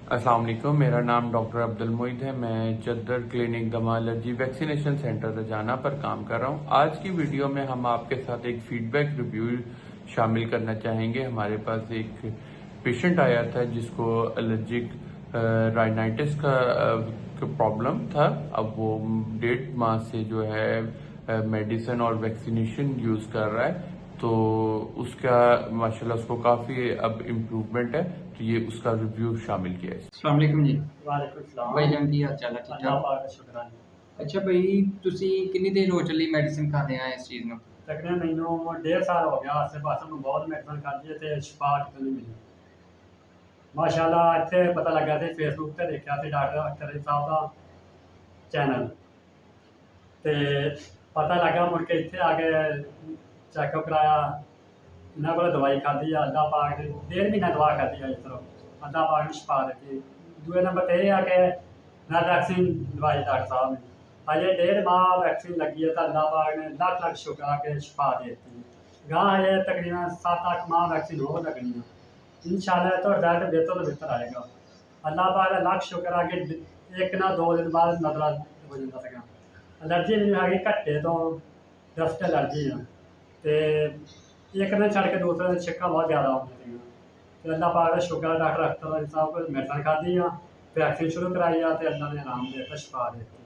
अस्सलाम वालेकुम। मेरा नाम डॉक्टर अब्दुल मोइद है। मैं चद्दर क्लिनिक दमा एलर्जी वैक्सीनेशन सेंटर रजाना पर काम कर रहा हूँ। आज की वीडियो में हम आपके साथ एक फीडबैक रिव्यू शामिल करना चाहेंगे। हमारे पास एक पेशेंट आया था जिसको एलर्जिक राइनाइटिस का प्रॉब्लम था। अब वो 1.5 माह से जो है मेडिसिन और वैक्सीनेशन यूज कर रहा है, तो उसका माशाल्लाह उसको काफ़ी अब इम्प्रूवमेंट है। तो ये उसका रिव्यू शामिल किया है। अस्सलाम वालेकुम जी। वालेकुम सलाम। भाई जान की हाल चाल है? ठीक अल्लाह ठाक? पाक का शुक्र है। अच्छा भाई, ਤੁਸੀਂ ਕਿੰਨੀ ਦੇਰ ਹੋ ਚੱਲੀ ਮੈਡੀਸਿਨ ਖਾਂਦੇ ਆ ਇਸ ਚੀਜ਼ ਨੂੰ? तकरीबन मैनू 1.5 साल हो गया। आसे पासे में बहुत मेडिसिन खाधी है तो शिफा कितों नहीं मिली। माशाल्लाह इत्थे पता लगा सी फेसबुक ते देखा सी डॉक्टर अख्तर अली साहब का चैनल, ते पता लगा मुड़ के इत्थे आके चैकअप कराया। इन्होंने को दवाई खाधी है, अल्लाह पाक ने 1.5 महीना दवा खाधी है। इस तरह अल्लाह पाक ने शिफा दी। दूसरे नंबर पर यह है कि मैं वैक्सीन दवाई डॉक्टर साहब ने अजे 1.5 माह वैक्सीन लगी है, तो अल्लाह पाक ने लख लख शुक्र है कि शिफा दे दी। गां अजे तकरीबन 7-8 माह वैक्सीन हो लगनी है। इंशाल्लाह तो रिजल्ट बेहतर तो बेहतर आएगा। अल्लाह पाक का लख शुक्र है कि 1 ना 2 दिन बाद नजर हो जाता सका। एलर्जी मैंने हैगी घट्टे तो डस्ट एलर्जी है, तो एक दिन छड़ के दूसरे दिन छिक्का बहुत ज़्यादा हो जाती। तो अल्लाह पाक का शुक्र है, डॉक्टर अख्तर अली साहब को मेडिसिन खाधी है, वैक्सीन शुरू कराई है, तो अल्लाह ने आराम देता, शिफा देती।